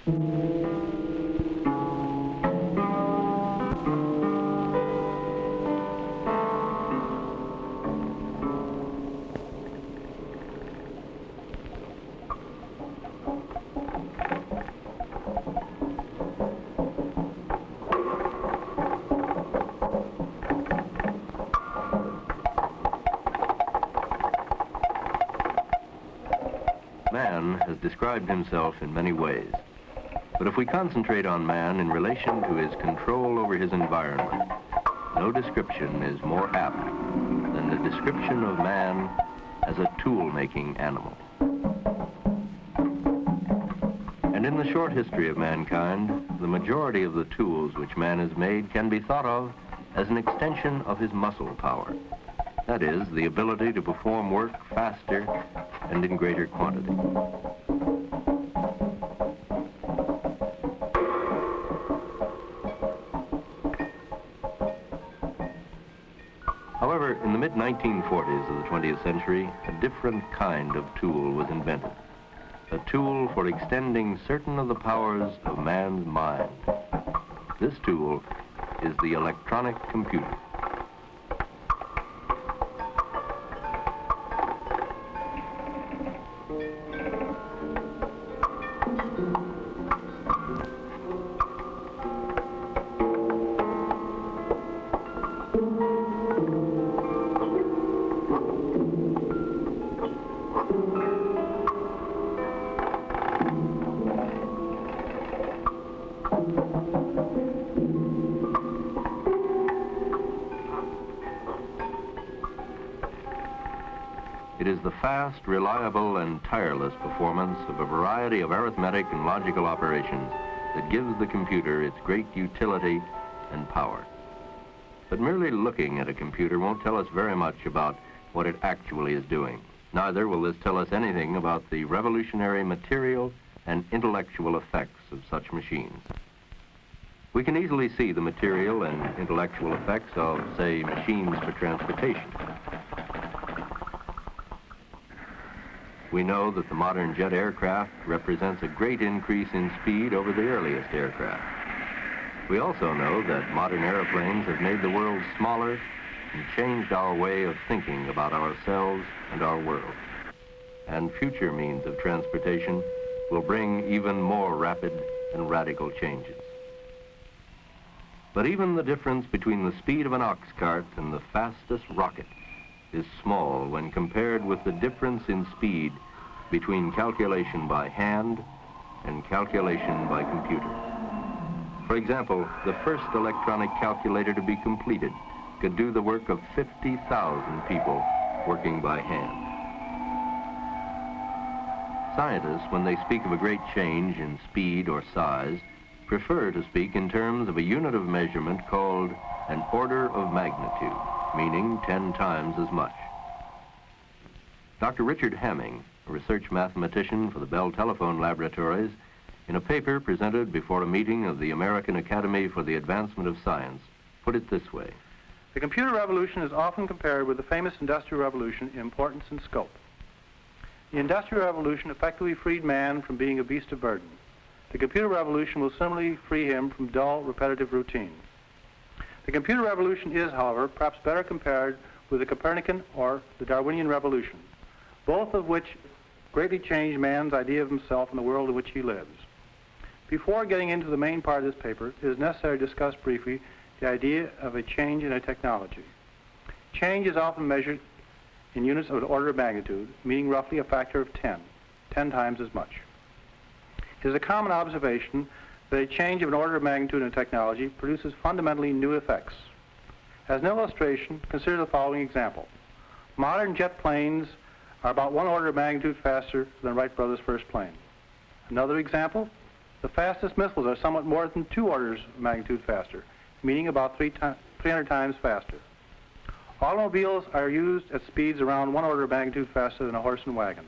Man has described himself in many ways, but if we concentrate on man in relation to his control over his environment, no description is more apt than the description of man as a tool-making animal. And in the short history of mankind, the majority of the tools which man has made can be thought of as an extension of his muscle power. That is, the ability to perform work faster and in greater quantity. However, in the mid-1940s of the 20th century, a different kind of tool was invented. A tool for extending certain of the powers of man's mind. This tool is the electronic computer. It is the fast, reliable, and tireless performance of a variety of arithmetic and logical operations that gives the computer its great utility and power. But merely looking at a computer won't tell us very much about what it actually is doing. Neither will this tell us anything about the revolutionary material and intellectual effects of such machines. We can easily see the material and intellectual effects of, say, machines for transportation. We know that the modern jet aircraft represents a great increase in speed over the earliest aircraft. We also know that modern airplanes have made the world smaller and changed our way of thinking about ourselves and our world. And future means of transportation will bring even more rapid and radical changes. But even the difference between the speed of an ox cart and the fastest rocket is small when compared with the difference in speed between calculation by hand and calculation by computer. For example, the first electronic calculator to be completed could do the work of 50,000 people working by hand. Scientists, when they speak of a great change in speed or size, prefer to speak in terms of a unit of measurement called an order of magnitude, meaning 10 times as much. Dr. Richard Hamming, a research mathematician for the Bell Telephone Laboratories, in a paper presented before a meeting of the American Academy for the Advancement of Science, put it this way. The computer revolution is often compared with the famous Industrial Revolution in importance and scope. The Industrial Revolution effectively freed man from being a beast of burden. The computer revolution will similarly free him from dull, repetitive routine. The computer revolution is, however, perhaps better compared with the Copernican or the Darwinian revolution, both of which greatly changed man's idea of himself and the world in which he lives. Before getting into the main part of this paper, it is necessary to discuss briefly the idea of a change in a technology. Change is often measured in units of an order of magnitude, meaning roughly a factor of 10 times as much. It is a common observation that a change of an order of magnitude in a technology produces fundamentally new effects. As an illustration, consider the following example. Modern jet planes are about 1 order of magnitude faster than Wright brothers' first plane. Another example, the fastest missiles are somewhat more than 2 orders of magnitude faster, meaning about 300 times faster. Automobiles are used at speeds around 1 order of magnitude faster than a horse and wagon.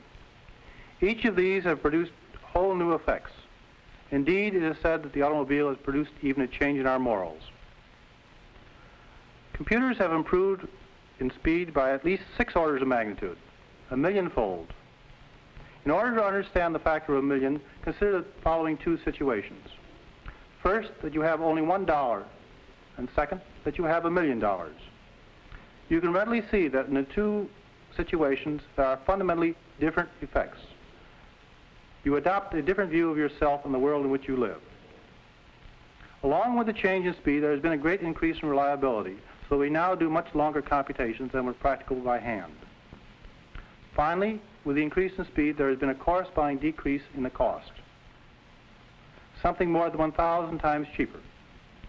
Each of these have produced whole new effects. Indeed, it is said that the automobile has produced even a change in our morals. Computers have improved in speed by at least 6 orders of magnitude, a millionfold. In order to understand the factor of a million, consider the following two situations. First, that you have only $1, and second, that you have $1 million. You can readily see that in the two situations there are fundamentally different effects. You adopt a different view of yourself and the world in which you live. Along with the change in speed, there has been a great increase in reliability, so we now do much longer computations than were practicable by hand. Finally, with the increase in speed, there has been a corresponding decrease in the cost. Something more than 1,000 times cheaper.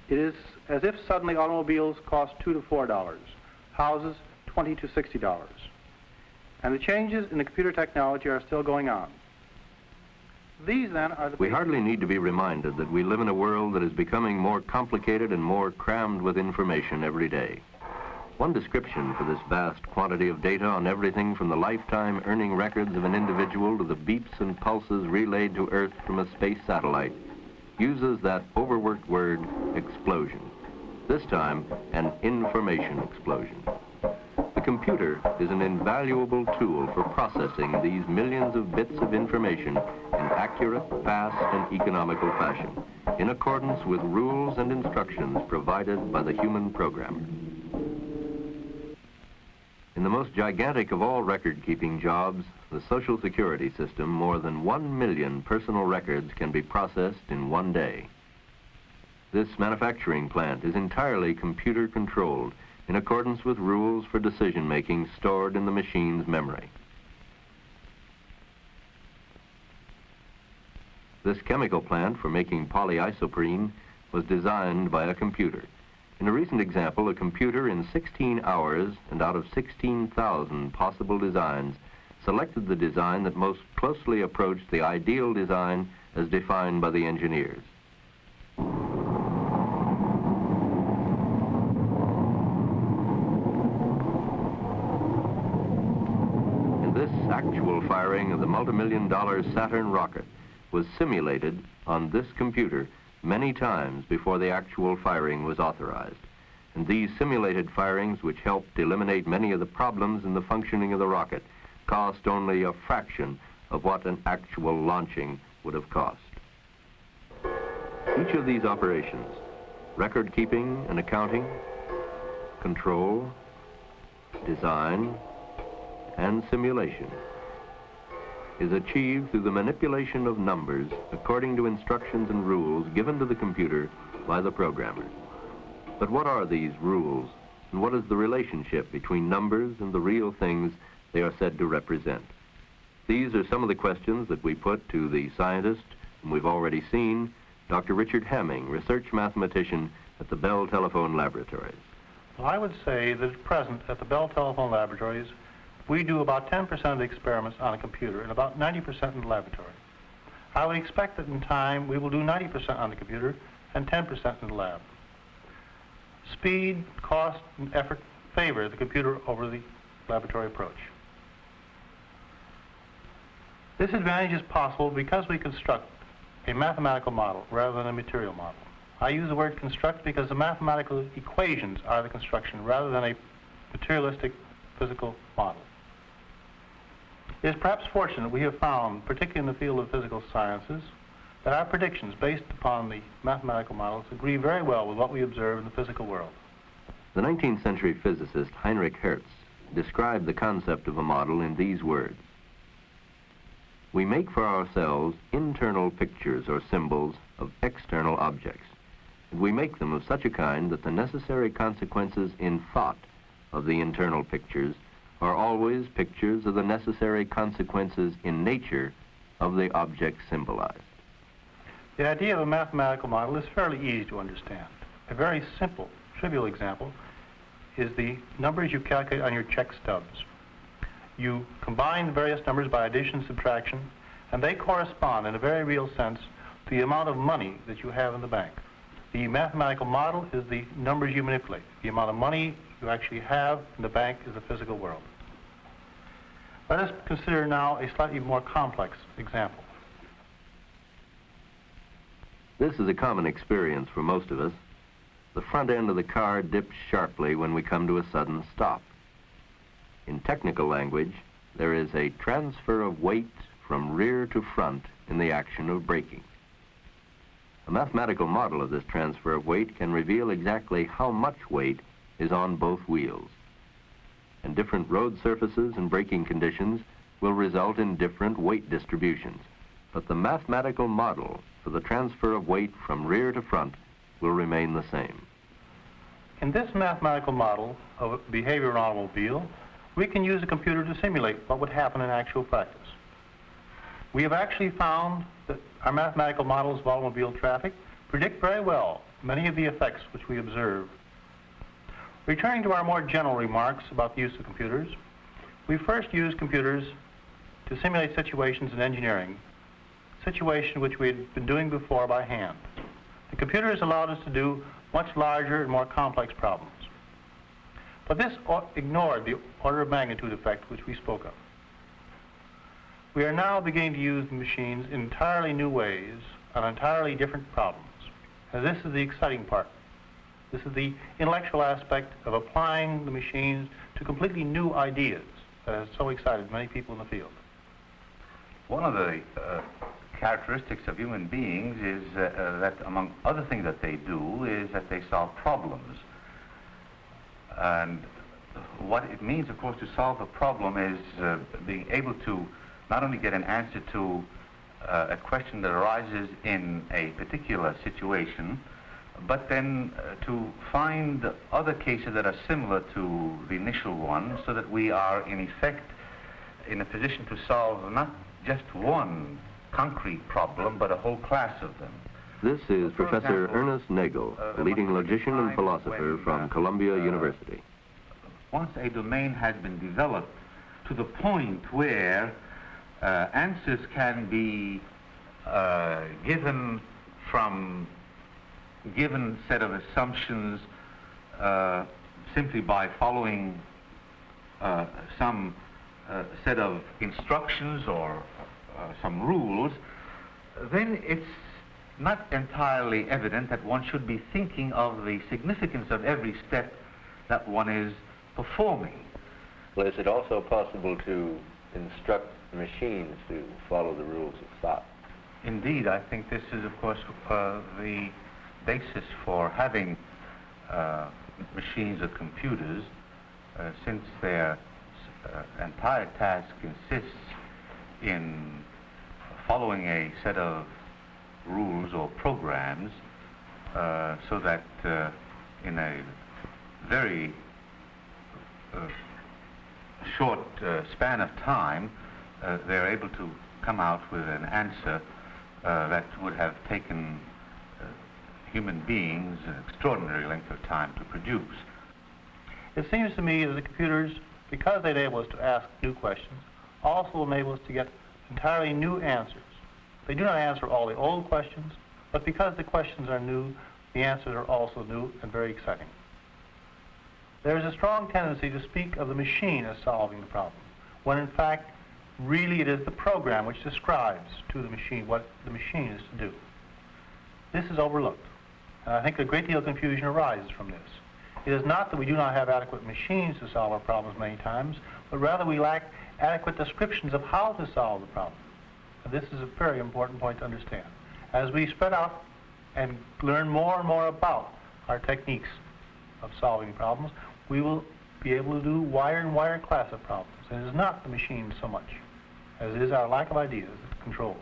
It is as if suddenly automobiles cost $2 to $4, houses $20 to $60. And the changes in the computer technology are still going on. These, then, are the... We hardly need to be reminded that we live in a world that is becoming more complicated and more crammed with information every day. One description for this vast quantity of data on everything from the lifetime earning records of an individual to the beeps and pulses relayed to Earth from a space satellite uses that overworked word, explosion. This time, an information explosion. The computer is an invaluable tool for processing these millions of bits of information in accurate, fast, and economical fashion, in accordance with rules and instructions provided by the human programmer. In the most gigantic of all record-keeping jobs, the Social Security system, more than 1 million personal records can be processed in one day. This manufacturing plant is entirely computer-controlled in accordance with rules for decision-making stored in the machine's memory. This chemical plant for making polyisoprene was designed by a computer. In a recent example, a computer in 16 hours and out of 16,000 possible designs selected the design that most closely approached the ideal design as defined by the engineers. In this actual firing of the multi-million-dollar Saturn rocket was simulated on this computer many times before the actual firing was authorized. And these simulated firings, which helped eliminate many of the problems in the functioning of the rocket, cost only a fraction of what an actual launching would have cost. Each of these operations, record keeping and accounting, control, design, and simulation, is achieved through the manipulation of numbers according to instructions and rules given to the computer by the programmer. But what are these rules, and what is the relationship between numbers and the real things they are said to represent? These are some of the questions that we put to the scientist whom we've already seen, Dr. Richard Hamming, research mathematician at the Bell Telephone Laboratories. Well, I would say that at present at the Bell Telephone Laboratories, we do about 10% of the experiments on a computer and about 90% in the laboratory. I would expect that in time we will do 90% on the computer and 10% in the lab. Speed, cost, and effort favor the computer over the laboratory approach. This advantage is possible because we construct a mathematical model rather than a material model. I use the word construct because the mathematical equations are the construction rather than a materialistic physical model. It is perhaps fortunate we have found, particularly in the field of physical sciences, that our predictions based upon the mathematical models agree very well with what we observe in the physical world. The 19th century physicist Heinrich Hertz described the concept of a model in these words: we make for ourselves internal pictures or symbols of external objects, and we make them of such a kind that the necessary consequences in thought of the internal pictures are always pictures of the necessary consequences in nature of the object symbolized. The idea of a mathematical model is fairly easy to understand. A very simple, trivial example is the numbers you calculate on your check stubs. You combine the various numbers by addition and subtraction, and they correspond in a very real sense to the amount of money that you have in the bank. The mathematical model is the numbers you manipulate. The amount of money you actually have in the bank is the physical world. Let us consider now a slightly more complex example. This is a common experience for most of us. The front end of the car dips sharply when we come to a sudden stop. In technical language, there is a transfer of weight from rear to front in the action of braking. A mathematical model of this transfer of weight can reveal exactly how much weight is on both wheels. And different road surfaces and braking conditions will result in different weight distributions. But the mathematical model for the transfer of weight from rear to front will remain the same. In this mathematical model of a behavior of an automobile, we can use a computer to simulate what would happen in actual practice. We have actually found that our mathematical models of automobile traffic predict very well many of the effects which we observe. Returning to our more general remarks about the use of computers, we first use computers to simulate situations in engineering, situations which we had been doing before by hand. The computers allowed us to do much larger and more complex problems. But this ignored the order of magnitude effect which we spoke of. We are now beginning to use the machines in entirely new ways on entirely different problems. And this is the exciting part. This is the intellectual aspect of applying the machines to completely new ideas that has so excited many people in the field. One of the characteristics of human beings is that among other things that they do is that they solve problems. And what it means, of course, to solve a problem is being able to not only get an answer to a question that arises in a particular situation, but then to find other cases that are similar to the initial one, so that we are in effect in a position to solve not just one concrete problem, but a whole class of them. This is Professor Ernest Nagel, a leading logician and philosopher from Columbia University. Once a domain has been developed to the point where answers can be given from given set of assumptions simply by following some set of instructions or some rules, then it's not entirely evident that one should be thinking of the significance of every step that one is performing. Well, is it also possible to instruct machines to follow the rules of thought? Indeed, I think this is, of course, the basis for having machines or computers, since their entire task consists in following a set of rules or programs, so that in a very short span of time they're able to come out with an answer that would have taken human beings an extraordinary length of time to produce. It seems to me that the computers, because they enable us to ask new questions, also enable us to get entirely new answers. They do not answer all the old questions, but because the questions are new, the answers are also new and very exciting. There is a strong tendency to speak of the machine as solving the problem, when in fact, really it is the program which describes to the machine what the machine is to do. This is overlooked, and I think a great deal of confusion arises from this. It is not that we do not have adequate machines to solve our problems many times, but rather we lack adequate descriptions of how to solve the problem. And this is a very important point to understand. As we spread out and learn more and more about our techniques of solving problems, we will be able to do wider and wider class of problems. And it is not the machine so much as it is our lack of ideas that control.